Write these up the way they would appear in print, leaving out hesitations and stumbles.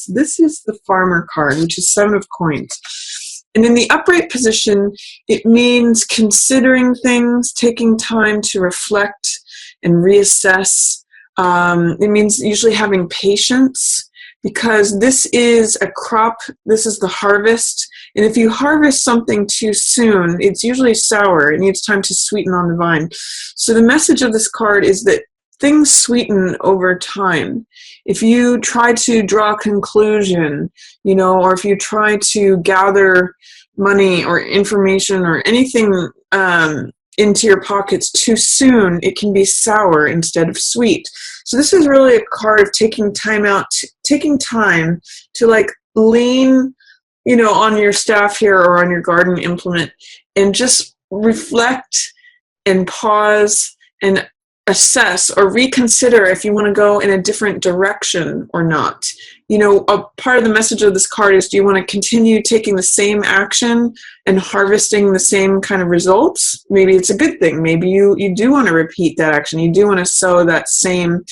This is the Farmer card, which is 7 of Coins. And in the upright position, it means considering things, taking time to reflect and reassess. It means usually having patience, because this is a crop, this is the harvest. And if you harvest something too soon, it's usually sour. It needs time to sweeten on the vine. So the message of this card is that things sweeten over time. If you try to draw a conclusion, or if you try to gather money or information or anything into your pockets too soon, it can be sour instead of sweet. So this is really a card of taking time to like lean, on your staff here or on your garden implement and just reflect and pause and assess or reconsider if you want to go in a different direction or not. A part of the message of this card is, do you want to continue taking the same action and harvesting the same kind of results? Maybe it's a good thing. Maybe you do want to repeat that action. You do want to sow that same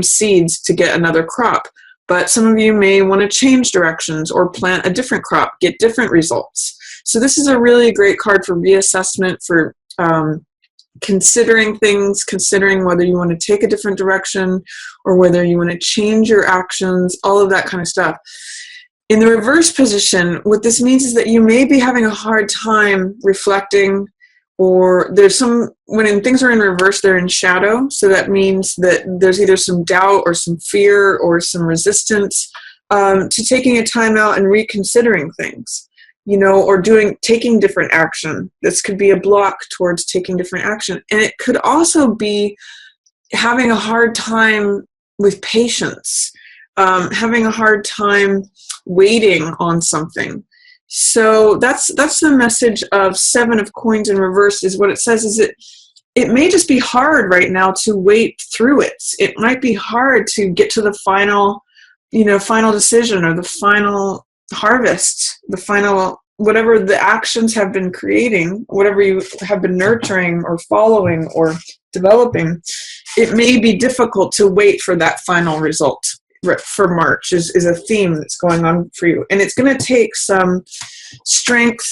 seeds to get another crop. But some of you may want to change directions or plant a different crop, get different results. So this is a really great card for reassessment, for considering things, considering whether you want to take a different direction or whether you want to change your actions, all of that kind of stuff. In the reverse position, what this means is that you may be having a hard time reflecting, or when things are in reverse, they're in shadow. So that means that there's either some doubt or some fear or some resistance to taking a time out and reconsidering things. Or taking different action. This could be a block towards taking different action. And it could also be having a hard time with patience, having a hard time waiting on something. So that's the message of 7 of Coins in reverse. Is what it says is it may just be hard right now to wait through it. It might be hard to get to the final decision or the final harvest, the final, whatever the actions have been creating, whatever you have been nurturing or following or developing. It may be difficult to wait for that final result. For March is a theme that's going on for you. And it's going to take some strength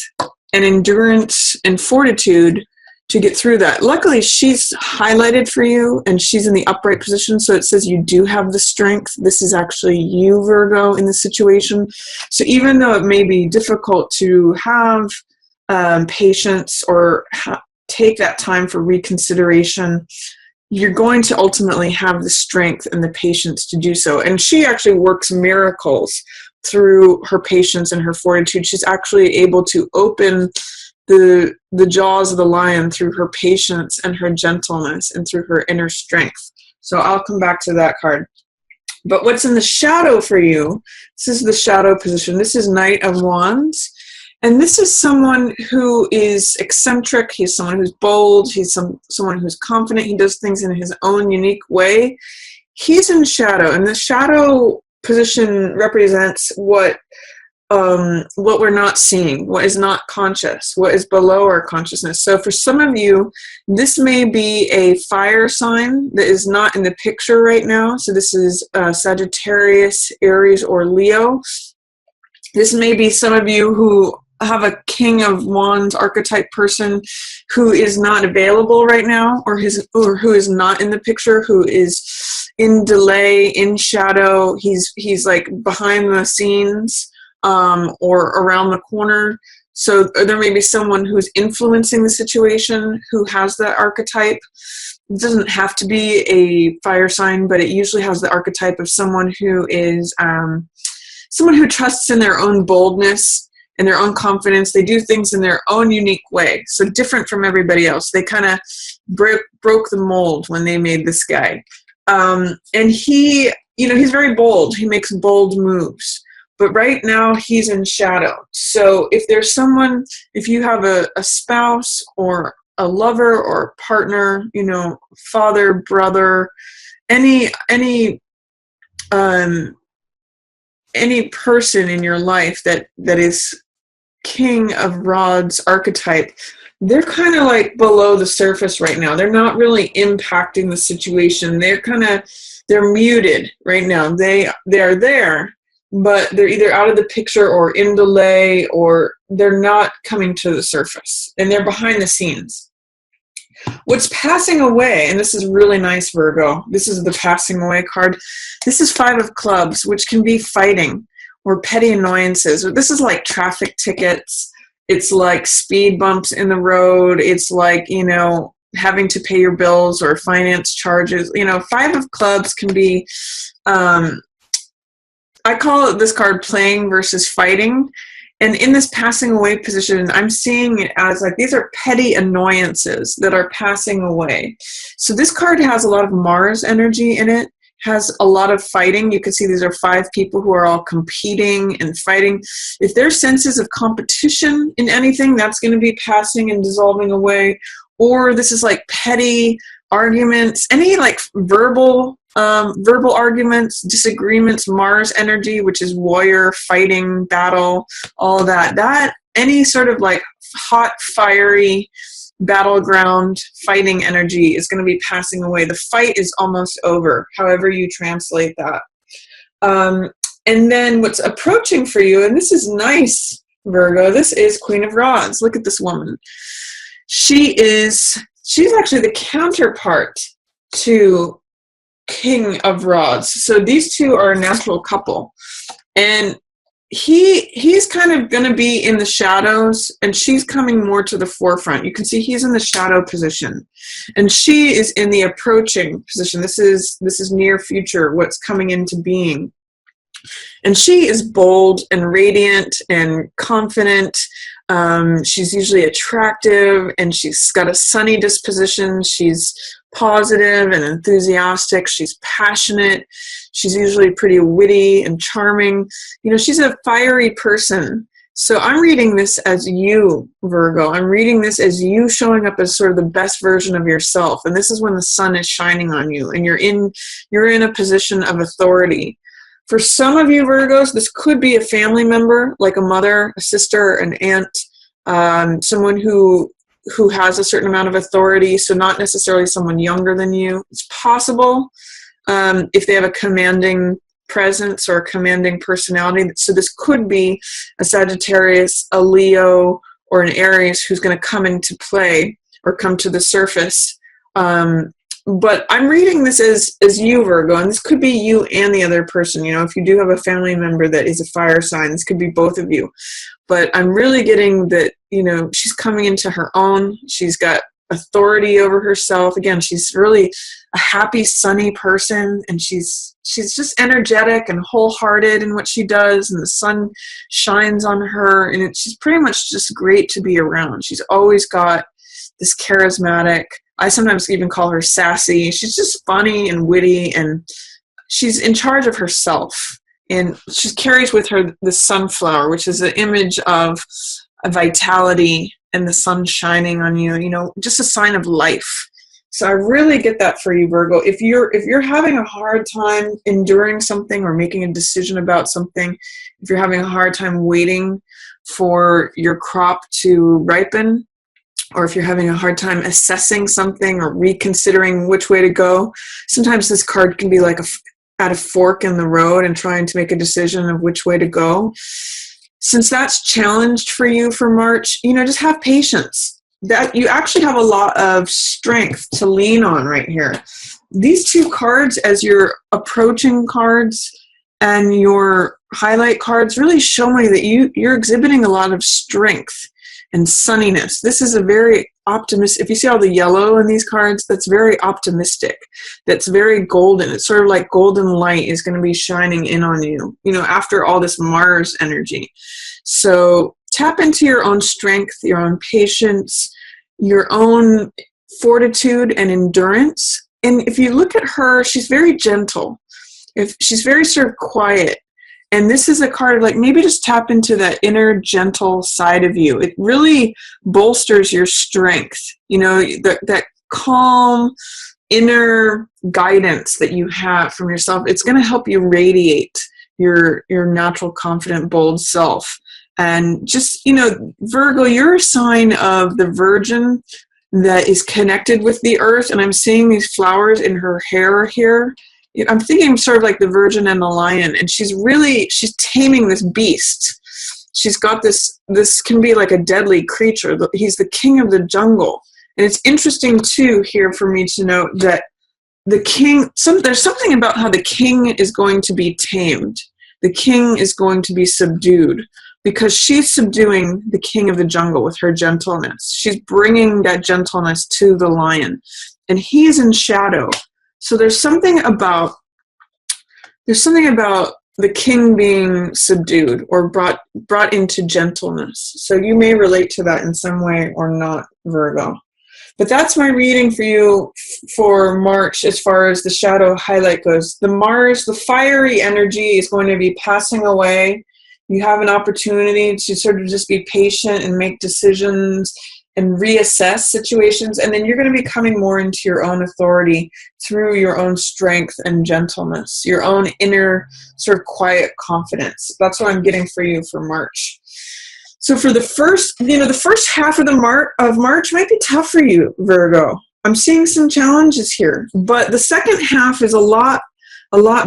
and endurance and fortitude to get through that. Luckily, she's highlighted for you and she's in the upright position, so it says you do have the strength. This is actually you, Virgo, in the situation. So even though it may be difficult to have patience or take that time for reconsideration, you're going to ultimately have the strength and the patience to do so. And she actually works miracles through her patience and her fortitude. She's actually able to open the jaws of the lion through her patience and her gentleness and through her inner strength. So I'll come back to that card. But what's in the shadow for you, this is the shadow position. This is Knight of Wands. And this is someone who is eccentric. He's someone who's bold. He's someone who's confident. He does things in his own unique way. He's in shadow. And the shadow position represents what we're not seeing, what is not conscious, what is below our consciousness. So for some of you, this may be a fire sign that is not in the picture right now. So this is Sagittarius, Aries, or Leo. This may be some of you who have a King of Wands archetype person who is not available right now, or who is not in the picture, who is in delay, in shadow. He's like behind the scenes. Or around the corner. So there may be someone who's influencing the situation who has that archetype. It doesn't have to be a fire sign, but it usually has the archetype of someone who is someone who trusts in their own boldness and their own confidence. They do things in their own unique way, so different from everybody else. They kind of broke the mold when they made this guy. And he's very bold. He makes bold moves. But right now he's in shadow. So if there's someone, if you have a spouse or a lover or a partner, father, brother, any person in your life that is King of Rods archetype, they're kind of like below the surface right now. They're not really impacting the situation. They're muted right now. They are there, but they're either out of the picture or in delay, or they're not coming to the surface, and they're behind the scenes. What's passing away, and this is really nice, Virgo, this is the passing away card. This is 5 of clubs, which can be fighting or petty annoyances. This is like traffic tickets. It's like speed bumps in the road. It's like, having to pay your bills or finance charges. 5 of clubs can be, I call it this card playing versus fighting. And in this passing away position, I'm seeing it as like these are petty annoyances that are passing away. So this card has a lot of Mars energy in it, has a lot of fighting. You can see these are 5 people who are all competing and fighting. If there's senses of competition in anything, that's going to be passing and dissolving away. Or this is like petty arguments, any like verbal arguments, disagreements, Mars energy, which is warrior, fighting, battle, all of that. Any sort of like hot, fiery, battleground fighting energy is going to be passing away. The fight is almost over, however you translate that. And then what's approaching for you, and this is nice, Virgo, this is Queen of Rods. Look at this woman. She's actually the counterpart to King of Rods. So these two are a natural couple. And he's kind of going to be in the shadows, and she's coming more to the forefront. You can see he's in the shadow position, and she is in the approaching position. This is near future, what's coming into being. And she is bold and radiant and confident. She's usually attractive, and she's got a sunny disposition. She's positive and enthusiastic. She's passionate. She's usually pretty witty and charming. She's a fiery person. So I'm reading this as you, Virgo. I'm reading this as you showing up as sort of the best version of yourself. And this is when the sun is shining on you, and you're in a position of authority. For some of you Virgos, this could be a family member, like a mother, a sister, an aunt, someone who has a certain amount of authority, so not necessarily someone younger than you. It's possible if they have a commanding presence or a commanding personality. So this could be a Sagittarius, a Leo, or an Aries who's going to come into play or come to the surface. But I'm reading this as you, Virgo, and this could be you and the other person. If you do have a family member that is a fire sign, this could be both of you. But I'm really getting that, she's coming into her own. She's got authority over herself. Again, she's really a happy, sunny person, and she's just energetic and wholehearted in what she does, and the sun shines on her, and she's pretty much just great to be around. She's always got this charismatic, I sometimes even call her sassy. She's just funny and witty, and she's in charge of herself. And she carries with her the sunflower, which is an image of a vitality and the sun shining on you, just a sign of life. So I really get that for you, Virgo. If you're having a hard time enduring something or making a decision about something, if you're having a hard time waiting for your crop to ripen, or if you're having a hard time assessing something or reconsidering which way to go, sometimes this card can be like at a fork in the road and trying to make a decision of which way to go. Since that's challenged for you for March, just have patience. That you actually have a lot of strength to lean on right here. These two cards, as your approaching cards and your highlight cards, really show me that you're exhibiting a lot of strength and sunniness. This is a very optimistic, if you see all the yellow in these cards, that's very optimistic. That's very golden. It's sort of like golden light is going to be shining in on you, after all this Mars energy. So tap into your own strength, your own patience, your own fortitude and endurance. And if you look at her, she's very gentle. If she's very sort of quiet. And this is a card of like, maybe just tap into that inner gentle side of you. It really bolsters your strength, that calm inner guidance that you have from yourself. It's going to help you radiate your natural, confident, bold self. And just, Virgo, you're a sign of the Virgin that is connected with the earth. And I'm seeing these flowers in her hair here. I'm thinking sort of like the Virgin and the lion. And she's taming this beast. She's got this can be like a deadly creature. He's the king of the jungle. And it's interesting, too, here for me to note that the king, there's something about how the king is going to be tamed. The king is going to be subdued because she's subduing the king of the jungle with her gentleness. She's bringing that gentleness to the lion, and he's in shadow. So there's something about the king being subdued or brought into gentleness. So you may relate to that in some way or not, Virgo. But that's my reading for you for March as far as the shadow highlight goes. The fiery energy is going to be passing away. You have an opportunity to sort of just be patient and make decisions and reassess situations. And then you're going to be coming more into your own authority through your own strength and gentleness, your own inner sort of quiet confidence. That's what I'm getting for you for March. So for the first half of March might be tough for you, Virgo. I'm seeing some challenges here, but the second half is a lot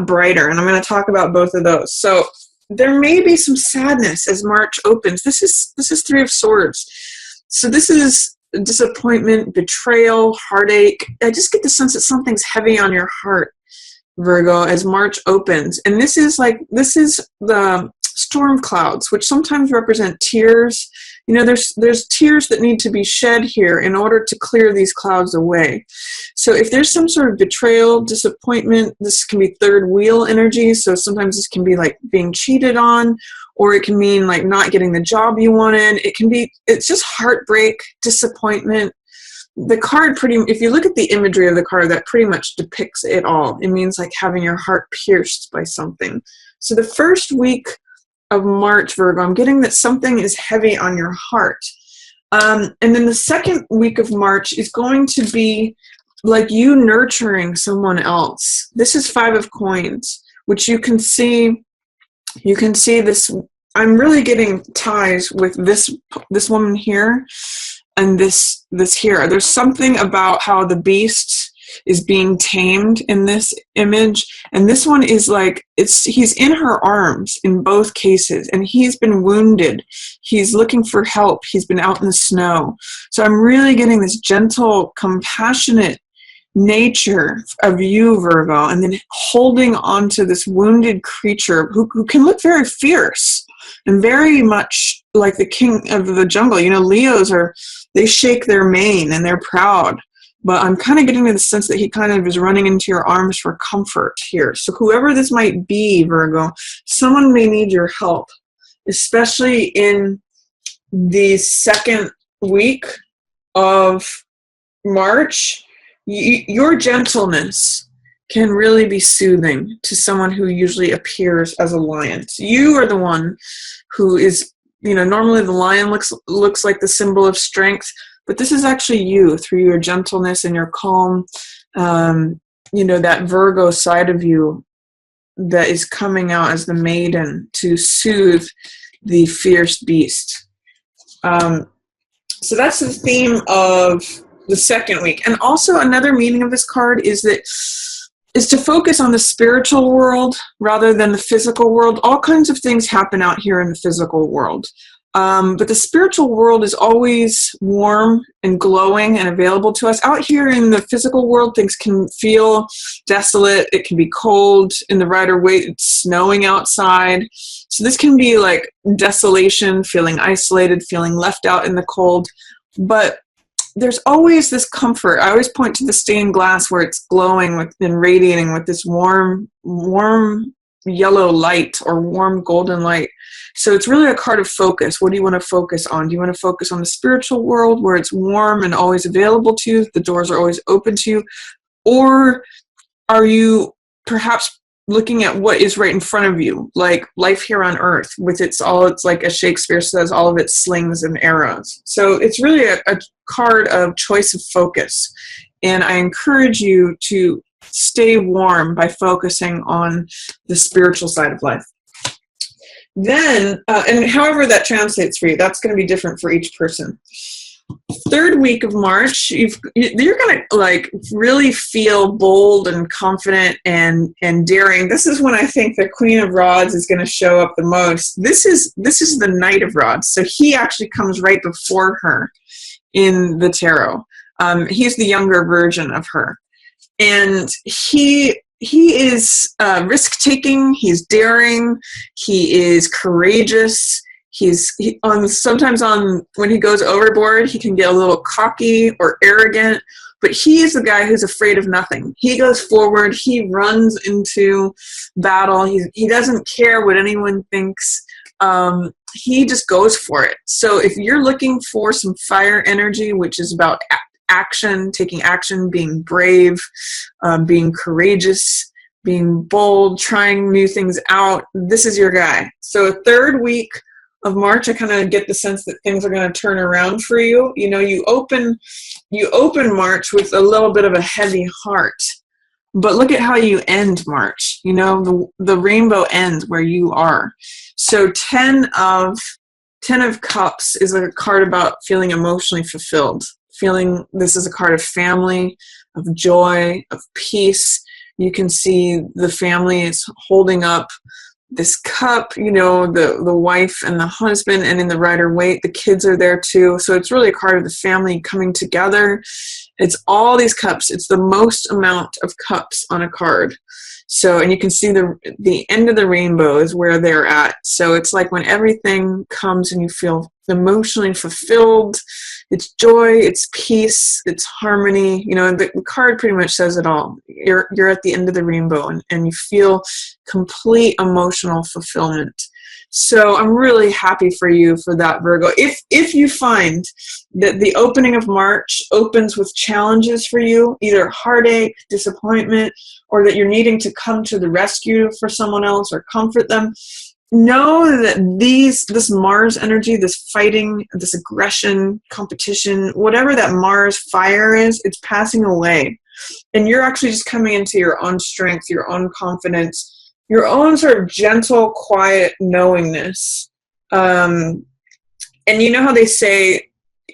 brighter, and I'm going to talk about both of those. So there may be some sadness as March opens. This is Three of Swords. So this is disappointment, betrayal, heartache. I just get the sense that something's heavy on your heart, Virgo, as March opens. And this is the storm clouds, which sometimes represent tears. There's tears that need to be shed here in order to clear these clouds away. So if there's some sort of betrayal, disappointment, this can be third wheel energy. So sometimes this can be like being cheated on, or it can mean like not getting the job you wanted. It's just heartbreak, disappointment. The card if you look at the imagery of the card, that pretty much depicts it all. It means like having your heart pierced by something. So the first week of March, Virgo, I'm getting that something is heavy on your heart. And then the second week of March is going to be like you nurturing someone else. This is Five of Coins, which you can see this. I'm really getting ties with this woman here and this here. There's something about how the beast is being tamed in this image, and this one is like he's in her arms in both cases, and he's been wounded. He's looking for help. He's been out in the snow. So I'm really getting this gentle, compassionate nature of you, Virgo, and then holding on to this wounded creature who can look very fierce and very much like the king of the jungle. Leos they shake their mane and they're proud. But I'm kind of getting to the sense that he kind of is running into your arms for comfort here. So whoever this might be, Virgo, someone may need your help, especially in the second week of March. Your gentleness can really be soothing to someone who usually appears as a lion. So you are the one who is, normally the lion looks like the symbol of strength, but this is actually you through your gentleness and your calm, that Virgo side of you that is coming out as the maiden to soothe the fierce beast. So that's the theme of the second week. And also another meaning of this card is to focus on the spiritual world rather than the physical world. All kinds of things happen out here in the physical world. But the spiritual world is always warm and glowing and available to us. Out here in the physical world, things can feel desolate. It can be cold in the Rider-Waite. It's snowing outside. So this can be like desolation, feeling isolated, feeling left out in the cold. But there's always this comfort. I always point to the stained glass where it's glowing and radiating with this warm yellow light or warm golden light. So it's really a card of focus. What do you want to focus on? Do you want to focus on the spiritual world where it's warm and always available to you? The doors are always open to you. Or are you perhaps looking at what is right in front of you, like life here on earth with it's like as Shakespeare says, all of its slings and arrows. So it's really a card of choice of focus. And I encourage you to stay warm by focusing on the spiritual side of life. Then, and however that translates for you, that's going to be different for each person. Third week of March, you're going to like really feel bold and confident and daring. This is when I think the Queen of Rods is going to show up the most. This is the Knight of Rods. So he actually comes right before her in the tarot. He's the younger version of her. And he is risk-taking, he's daring, he is courageous. Sometimes when he goes overboard, he can get a little cocky or arrogant, but he is the guy who's afraid of nothing. He goes forward, he runs into battle, he doesn't care what anyone thinks. He just goes for it. So if you're looking for some fire energy, which is about action, taking action, being brave, being courageous, being bold, trying new things out, this is your guy. So third week of March, I kind of get the sense that things are going to turn around for you. You know, you open March with a little bit of a heavy heart, but look at how you end March. You know, the rainbow ends where you are. So 10 of Cups is a card about feeling emotionally fulfilled. This is a card of family, of joy, of peace. You can see the family is holding up this cup, you know, the wife and the husband, and in the Rider-Waite, the kids are there too. So it's really a card of the family coming together. It's all these cups. It's the most amount of cups on a card. So, and you can see the end of the rainbow is where they're at. So it's like when everything comes and you feel emotionally fulfilled, it's joy, it's peace, it's harmony. You know, the card pretty much says it all. You're at the end of the rainbow and you feel complete emotional fulfillment. So I'm really happy for you for that, Virgo. If you find that the opening of March opens with challenges for you, either heartache, disappointment, or that you're needing to come to the rescue for someone else or comfort them, know that this Mars energy, this fighting, this aggression, competition, whatever that Mars fire is, it's passing away. And you're actually just coming into your own strength, your own confidence, your own sort of gentle, quiet knowingness. And you know how they say,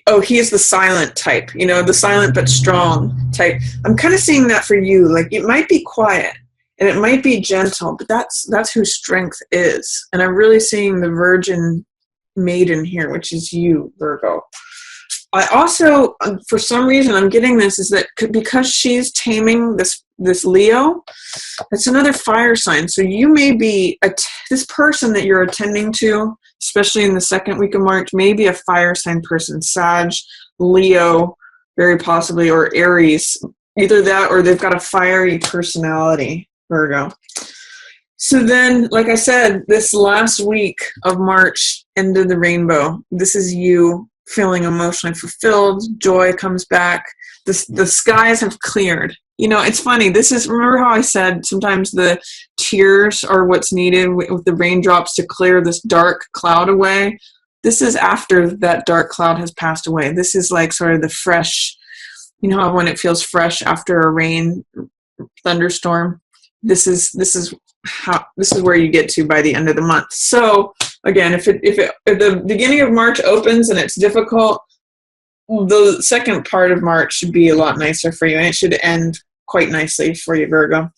oh, he's the silent type, you know, the silent but strong type. I'm kind of seeing that for you. Like, it might be quiet and it might be gentle, but that's who strength is. And I'm really seeing the Virgin Maiden here, which is you, Virgo. I also, for some reason, I'm getting this, is that because she's taming this Leo, it's another fire sign. So you may be, this person that you're attending to, especially in the second week of March, may be a fire sign person, Sag, Leo, very possibly, or Aries. Either that or they've got a fiery personality, Virgo. So then, like I said, this last week of March, end of the rainbow, this is you feeling emotionally fulfilled, joy comes back, the skies have cleared. You know, it's funny, remember how I said sometimes the tears are what's needed with the raindrops to clear this dark cloud away? This is after that dark cloud has passed away. This is like sort of the fresh, you know, when it feels fresh after a rain thunderstorm. This is where you get to by the end of the month. So again, if the beginning of March opens and it's difficult, the second part of March should be a lot nicer for you, and it should end quite nicely for you, Virgo.